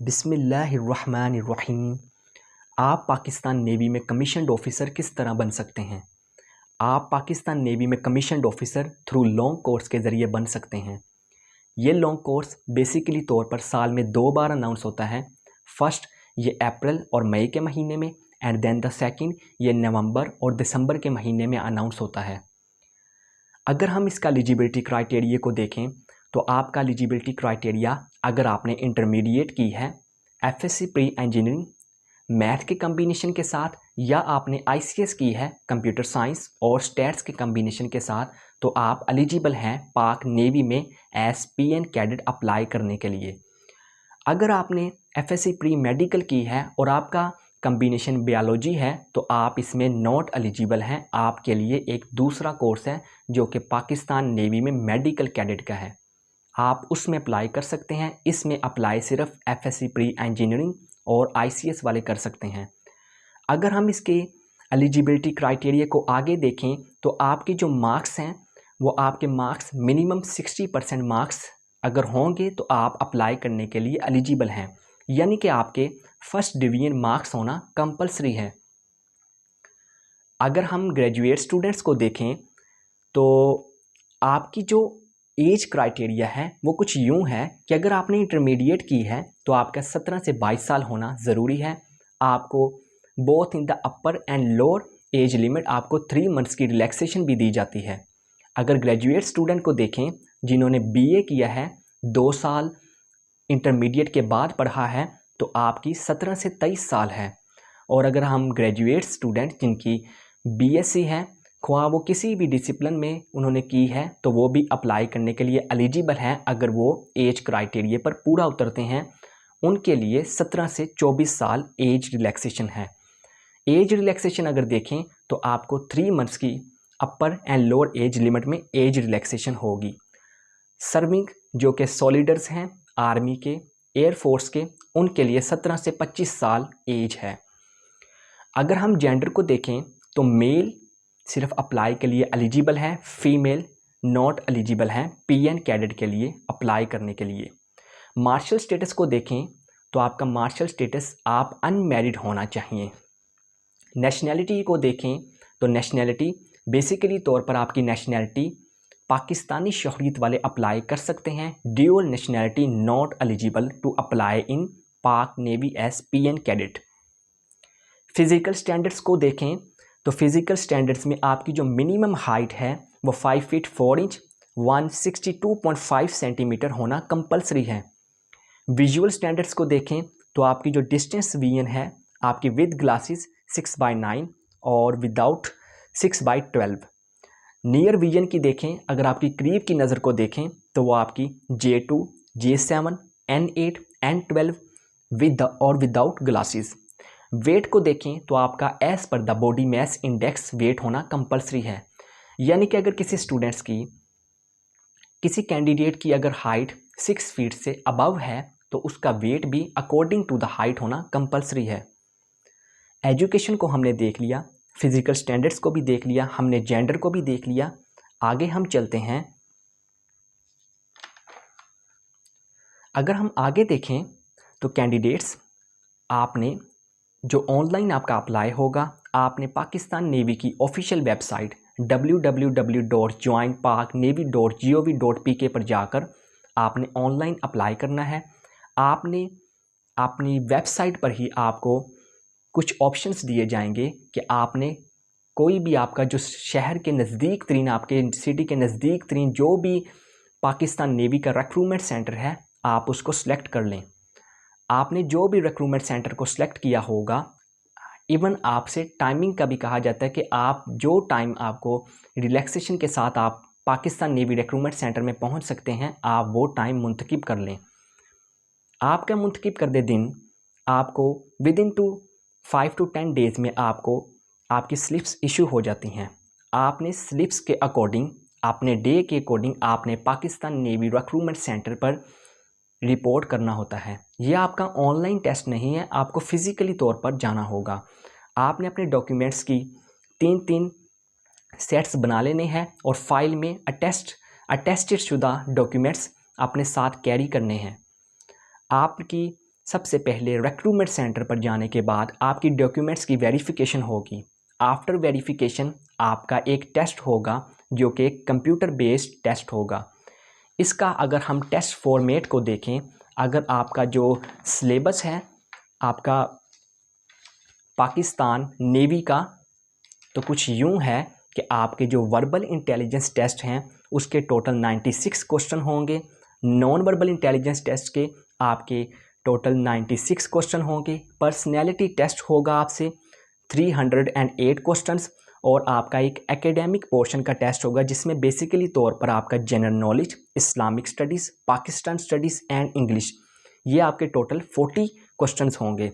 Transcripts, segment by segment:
बिस्मिल्लाहिर्रहमानिर्रहीम। आप पाकिस्तान नेवी में कमीशन्ड ऑफिसर किस तरह बन सकते हैं? आप पाकिस्तान नेवी में commissioned officer through long course के ज़रिए बन सकते हैं। ये लॉन्ग कोर्स बेसिकली तौर पर साल में 2 बार अनाउंस होता है। फर्स्ट ये अप्रैल और मई के महीने में, एंड देन द सेकंड ये नवंबर और दिसंबर के महीने में अनाउंस होता है। अगर हम इसका एलिजिबिलिटी क्राइटेरिया को देखें तो आपका एलिजिबिलिटी क्राइटेरिया, अगर आपने इंटरमीडिएट की है एफएससी प्री इंजीनियरिंग मैथ के कम्बिनेशन के साथ, या आपने आईसीएस की है कंप्यूटर साइंस और स्टैट्स के कम्बिनेशन के साथ, तो आप एलिजिबल हैं पाक नेवी में एज पीएन कैडेट अप्लाई करने के लिए। अगर आपने एफएससी प्री मेडिकल की है और आपका कम्बिनेशन बायोलॉजी है तो आप इसमें नॉट एलिजिबल हैं। आपके लिए एक दूसरा कोर्स है जो कि पाकिस्तान नेवी में मेडिकल कैडेट का है, आप उसमें अप्लाई कर सकते हैं। इसमें अप्लाई सिर्फ एफएससी प्री इंजीनियरिंग और आईसीएस वाले कर सकते हैं। अगर हम इसके एलिजिबिलिटी क्राइटेरिया को आगे देखें तो आपके जो मार्क्स हैं वो आपके मार्क्स मिनिमम 60% मार्क्स अगर होंगे तो आप अप्लाई करने के लिए एलिजिबल हैं, यानी कि आपके फर्स्ट डिवीजन मार्क्स होना कंपलसरी है। अगर हम ग्रेजुएट स्टूडेंट्स को देखें तो आपकी जो एज क्राइटेरिया है वो कुछ यूँ है कि अगर आपने इंटरमीडिएट की है तो आपका 17 से 22 साल होना ज़रूरी है। आपको both in the upper and lower age limit आपको 3 मंथ्स की रिलैक्सेशन भी दी जाती है। अगर ग्रेजुएट स्टूडेंट को देखें जिन्होंने बीए किया है 2 साल इंटरमीडिएट के बाद पढ़ा है तो आपकी 17 से 23 साल है। और अगर हम ग्रेजुएट स्टूडेंट जिनकी बीएससी है, ख्वाह वो किसी भी डिसिप्लिन में उन्होंने की है, तो वो भी अप्लाई करने के लिए एलिजिबल हैं अगर वो एज क्राइटेरिया पर पूरा उतरते हैं। उनके लिए 17 से 24 साल एज रिलैक्सेशन है। एज रिलैक्सेशन अगर देखें तो आपको 3 मंथ्स की अपर एंड लोअर एज लिमिट में एज रिलैक्सेशन होगी। सर्विंग जो कि सोल्जर्स हैं आर्मी के, एयरफोर्स के, उनके लिए 17 से 25 साल एज है। अगर हम जेंडर को देखें तो मेल सिर्फ अप्लाई के लिए एलिजिबल है, फीमेल नॉट एलिजिबल हैं पीएन कैडेट के लिए अप्लाई करने के लिए। मार्शल स्टेटस को देखें तो आपका मार्शल स्टेटस आप अनमैरिड होना चाहिए। नेशनैलिटी को देखें तो नेशनैलिटी बेसिकली तौर पर आपकी नेशनैलिटी पाकिस्तानी शहरियत वाले अप्लाई कर सकते हैं। Dual nationality not eligible to apply in Pak navy as PN cadet. Physical standards को देखें तो फिज़िकल स्टैंडर्ड्स में आपकी जो मिनिमम हाइट है वो 5 फीट 4 इंच 162.5 सेंटीमीटर होना कंपलसरी है। विजुअल स्टैंडर्ड्स को देखें तो आपकी जो डिस्टेंस विजन है आपकी विद ग्लासेस 6/9 और विदाउट 6/12। नियर विजन की देखें, अगर आपकी करीब की नज़र को देखें तो वो आपकी J2, J7, N8, N12 with और विदाउट ग्लासेस। वेट को देखें तो आपका एज पर the body mass index weight होना कंपलसरी है, यानी कि अगर किसी स्टूडेंट्स की किसी कैंडिडेट की अगर हाइट 6 फीट से अबव है तो उसका वेट भी अकॉर्डिंग टू द हाइट होना कंपलसरी है। एजुकेशन को हमने देख लिया, फिजिकल स्टैंडर्ड्स को भी देख लिया, हमने जेंडर को भी देख लिया। आगे हम चलते हैं। अगर हम आगे देखें तो कैंडिडेट्स, आपने जो ऑनलाइन आपका अप्लाई होगा, आपने पाकिस्तान नेवी की ऑफिशियल वेबसाइट www.joinpaknavy.gov.pk पर जाकर आपने ऑनलाइन अप्लाई करना है। आपने अपनी वेबसाइट पर ही आपको कुछ ऑप्शंस दिए जाएंगे कि आपने कोई भी आपका जो शहर के नज़दीक तरीन, आपके सिटी के नज़दीक तरीन जो भी पाकिस्तान नेवी का रिक्रूटमेंट सेंटर है आप उसको सिलेक्ट कर लें। आपने जो भी रिक्रूटमेंट सेंटर को सिलेक्ट किया होगा, इवन आपसे टाइमिंग का भी कहा जाता है कि आप जो टाइम आपको रिलैक्सेशन के साथ आप पाकिस्तान नेवी रिक्रूटमेंट सेंटर में पहुंच सकते हैं, आप वो टाइम मुंतखब कर लें। आपका मुंतखब करदे दिन आपको विद इन 5 to 10 डेज़ में आपको आपकी स्लिप्स इशू हो जाती हैं। आपने स्लिप्स के अकॉर्डिंग, अपने डे के अकॉर्डिंग आपने पाकिस्तान नेवी रिक्रूटमेंट सेंटर पर रिपोर्ट करना होता है। यह आपका ऑनलाइन टेस्ट नहीं है, आपको फिज़िकली तौर पर जाना होगा। आपने अपने डॉक्यूमेंट्स की 3-3 सेट्स बना लेने हैं और फाइल में अटेस्टेड शुदा डॉक्यूमेंट्स अपने साथ कैरी करने हैं। आपकी सबसे पहले रिक्रूटमेंट सेंटर पर जाने के बाद आपकी डॉक्यूमेंट्स की वेरिफिकेशन होगी। आफ्टर वेरिफिकेशन आपका एक टेस्ट होगा जो कि एक कंप्यूटर बेस्ड टेस्ट होगा। इसका अगर हम टेस्ट फॉर्मेट को देखें, अगर आपका जो सिलेबस है आपका पाकिस्तान नेवी का, तो कुछ यूँ है कि आपके जो वर्बल इंटेलिजेंस टेस्ट हैं उसके टोटल 96 क्वेश्चन होंगे। नॉन वर्बल इंटेलिजेंस टेस्ट के आपके टोटल 96 क्वेश्चन होंगे। पर्सनैलिटी टेस्ट होगा आपसे 308 क्वेश्चंस, और आपका एक एकेडमिक पोर्शन का टेस्ट होगा जिसमें बेसिकली तौर पर आपका general knowledge, Islamic studies, Pakistan studies and English, ये आपके टोटल 40 क्वेश्चंस होंगे।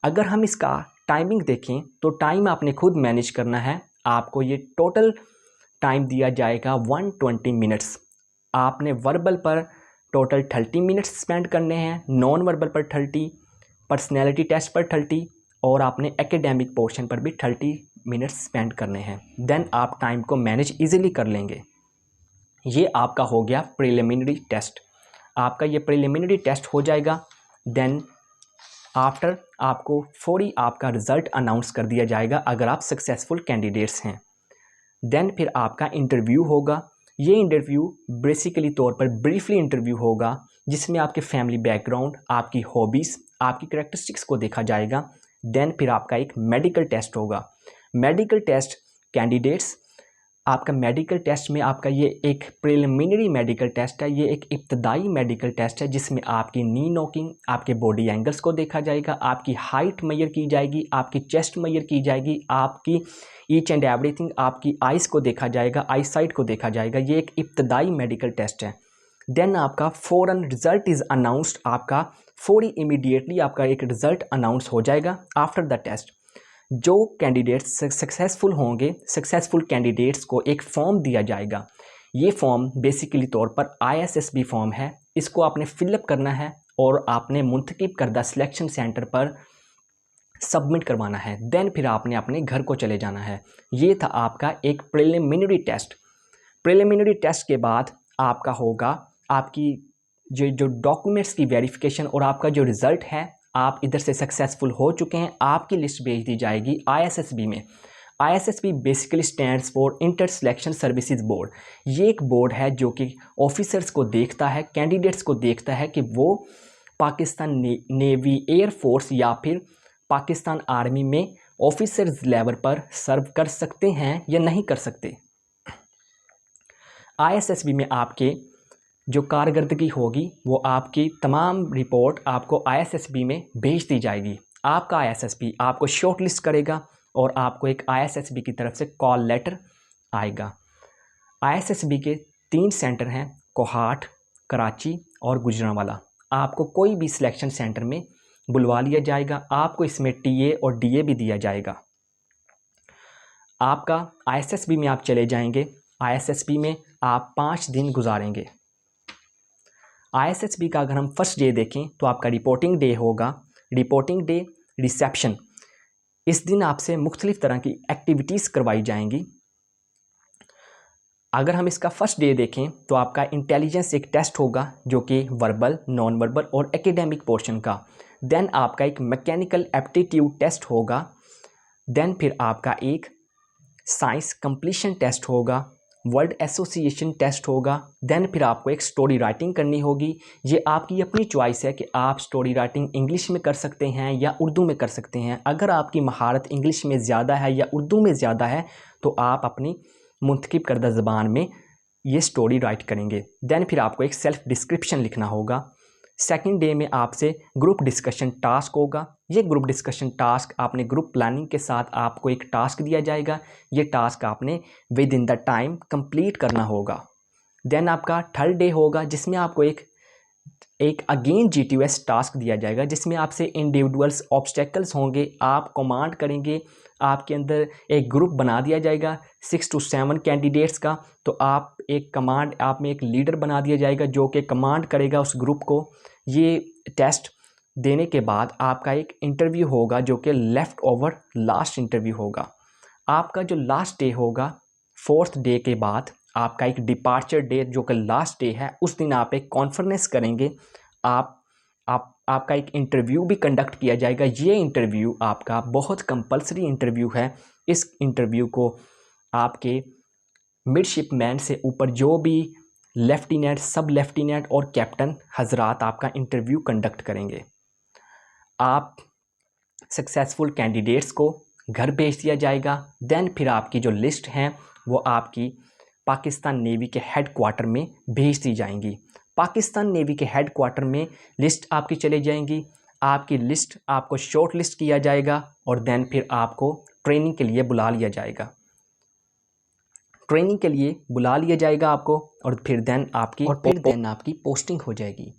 अगर हम इसका टाइमिंग देखें तो टाइम आपने खुद मैनेज करना है। आपको ये टोटल टाइम दिया जाएगा 120 मिनट्स। आपने वर्बल पर टोटल 30 मिनट्स स्पेंड करने हैं, नॉन वर्बल पर 30, पर्सनैलिटी टेस्ट पर 30 और आपने एकेडमिक पोर्शन पर भी 30 मिनट्स स्पेंड करने हैं। देन आप टाइम को मैनेज इजीली कर लेंगे। ये आपका हो गया प्रिलिमिनरी टेस्ट। आपका ये प्रिलिमिनरी टेस्ट हो जाएगा। देन आफ्टर आपको फौरी आपका रिज़ल्ट अनाउंस कर दिया जाएगा अगर आप सक्सेसफुल कैंडिडेट्स हैं। देन फिर आपका इंटरव्यू होगा। ये इंटरव्यू बेसिकली तौर पर ब्रीफली इंटरव्यू होगा जिसमें आपके फैमिली बैकग्राउंड, आपकी हॉबीज़, आपकी करैक्टरिस्टिक्स को देखा जाएगा। देन फिर आपका एक मेडिकल टेस्ट होगा। मेडिकल टेस्ट कैंडिडेट्स, आपका मेडिकल टेस्ट में आपका ये एक प्रिलिमिनरी मेडिकल टेस्ट है, ये एक इब्तदाई मेडिकल टेस्ट है जिसमें आपकी नी नोकिंग, आपके बॉडी एंगल्स को देखा जाएगा, आपकी हाइट मेजर की जाएगी, आपकी चेस्ट मेजर की जाएगी, आपकी ईच एंड एवरीथिंग, आपकी आइज़ को देखा जाएगा, आई साइट को देखा जाएगा। ये एक इब्तदाई मेडिकल टेस्ट है। देन आपका फ़ौरन रिज़ल्ट इज़ अनाउंस्ड, आपका फौरी इमीडिएटली आपका एक रिज़ल्ट अनाउंस हो जाएगा आफ्टर द टेस्ट। जो कैंडिडेट्स सक्सेसफुल होंगे, सक्सेसफुल कैंडिडेट्स को एक फॉर्म दिया जाएगा। ये फॉर्म बेसिकली तौर पर ISSB फॉर्म है। इसको आपने फिलअप करना है और आपने मुंतखब करदा सिलेक्शन सेंटर पर सबमिट करवाना है। देन फिर आपने अपने घर को चले जाना है। ये था आपका एक प्रिलिमिनरी टेस्ट। प्रिलिमिनरी टेस्ट के बाद आपका होगा आपकी जो डॉक्यूमेंट्स की वेरिफिकेशन और आपका जो रिज़ल्ट है, आप इधर से सक्सेसफुल हो चुके हैं, आपकी लिस्ट भेज दी जाएगी ISSB में। ISSB basically stands for inter selection services board. ये एक बोर्ड है जो कि ऑफिसर्स को देखता है, कैंडिडेट्स को देखता है कि वो पाकिस्तान नेवी, एयर फोर्स या फिर पाकिस्तान आर्मी में ऑफिसर्स लेवल पर सर्व कर सकते हैं या नहीं कर सकते। ISSB में आपके जो कारकर्दगी होगी वो आपकी तमाम रिपोर्ट आपको ISSB में भेज दी जाएगी। आपका ISSB आपको शॉर्टलिस्ट करेगा और आपको एक ISSB की तरफ से कॉल लेटर आएगा। ISSB के 3 सेंटर हैं, कोहाट, कराची और गुजरांवाला। आपको कोई भी सिलेक्शन सेंटर में बुलवा लिया जाएगा। आपको इसमें TA और DA भी दिया जाएगा। आपका ISSB में आप चले जाएंगे। ISSB में आप 5 दिन गुजारेंगे। ISSB का अगर हम फर्स्ट डे देखें तो आपका रिपोर्टिंग डे होगा। रिपोर्टिंग डे, रिसेप्शन, इस दिन आपसे मुख्तलिफ़ तरह की एक्टिविटीज़ करवाई जाएंगी। अगर हम इसका फर्स्ट डे देखें तो आपका इंटेलिजेंस एक टेस्ट होगा जो कि वर्बल, नॉन वर्बल और एकेडमिक पोर्शन का। देन आपका एक मैकेनिकल एप्टीट्यूड टेस्ट होगा। देन फिर आपका एक साइंस कंप्लीशन टेस्ट होगा, वर्ड एसोसिएशन टेस्ट होगा। देन फिर आपको एक स्टोरी राइटिंग करनी होगी। ये आपकी अपनी चॉइस है कि आप स्टोरी राइटिंग इंग्लिश में कर सकते हैं या उर्दू में कर सकते हैं। अगर आपकी महारत इंग्लिश में ज़्यादा है या उर्दू में ज़्यादा है तो आप अपनी मुंतखब करदा ज़बान में ये स्टोरी राइट करेंगे। देन फिर आपको एक सेल्फ डिस्क्रिप्शन लिखना होगा। सेकंड डे में आपसे ग्रुप डिस्कशन टास्क होगा। ये ग्रुप डिस्कशन टास्क आपने ग्रुप प्लानिंग के साथ आपको एक टास्क दिया जाएगा। ये टास्क आपने with in the time complete करना होगा। देन आपका थर्ड डे होगा जिसमें आपको एक अगेन GTS टास्क दिया जाएगा जिसमें आपसे इंडिविजुअल्स ऑब्स्टेकल्स होंगे। आप कमांड करेंगे, आपके अंदर एक ग्रुप बना दिया जाएगा 6 to 7 कैंडिडेट्स का। तो आप एक कमांड, आप में एक लीडर बना दिया जाएगा जो कि कमांड करेगा उस ग्रुप को। ये टेस्ट देने के बाद आपका एक इंटरव्यू होगा जो कि लेफ़्ट ओवर लास्ट इंटरव्यू होगा। आपका जो लास्ट डे होगा, फोर्थ डे के बाद आपका एक डिपार्चर डे जो कि लास्ट डे है, उस दिन आप एक कॉन्फ्रेंस करेंगे। आप आपका एक इंटरव्यू भी कंडक्ट किया जाएगा। ये इंटरव्यू आपका बहुत कंपलसरी इंटरव्यू है। इस इंटरव्यू को आपके मिडशिपमैन से ऊपर जो भी लेफ्टिनेंट, सब लेफ्टिनेंट और कैप्टन हजरात आपका इंटरव्यू कंडक्ट करेंगे। आप सक्सेसफुल कैंडिडेट्स को घर भेज दिया जाएगा। देन फिर आपकी जो लिस्ट हैं वो आपकी पाकिस्तान नेवी के हेड क्वार्टर में भेज दी जाएंगी। पाकिस्तान नेवी के हेड क्वार्टर में लिस्ट आपकी चली जाएंगी। आपकी लिस्ट आपको शॉर्ट लिस्ट किया जाएगा और देन फिर आपको ट्रेनिंग के लिए बुला लिया जाएगा। ट्रेनिंग के लिए बुला लिया जाएगा आपको और फिर देन आपकी पोस्टिंग हो जाएगी।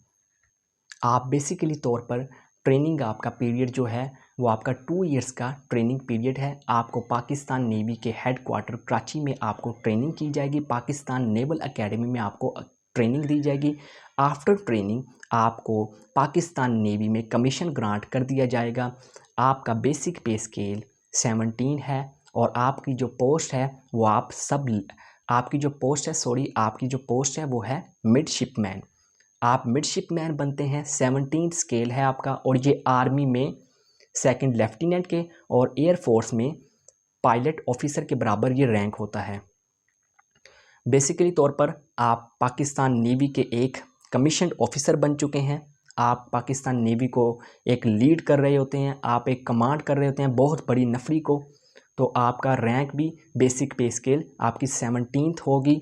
आप बेसिकली तौर पर ट्रेनिंग, आपका पीरियड जो है वो आपका 2 इयर्स का ट्रेनिंग पीरियड है। आपको पाकिस्तान नेवी के हेड क्वार्टर कराची में आपको ट्रेनिंग की जाएगी। पाकिस्तान नेवल एकेडमी में आपको ट्रेनिंग दी जाएगी। आफ्टर ट्रेनिंग आपको पाकिस्तान नेवी में कमीशन ग्रांट कर दिया जाएगा। आपका बेसिक पे स्केल 17 है और आपकी जो पोस्ट है वो आपकी जो पोस्ट है वो है मिडशिपमैन। आप मिडशिपमैन बनते हैं। 17 स्केल है आपका और ये आर्मी में सेकंड लेफ्टिनेंट के और एयरफोर्स में पायलट ऑफिसर के बराबर ये रैंक होता है। बेसिकली तौर पर आप पाकिस्तान नेवी के एक कमीशन्ड ऑफिसर बन चुके हैं। आप पाकिस्तान नेवी को एक लीड कर रहे होते हैं, आप एक कमांड कर रहे होते हैं बहुत बड़ी नफरी को। तो आपका रैंक भी बेसिक पे स्केल आपकी 17th होगी।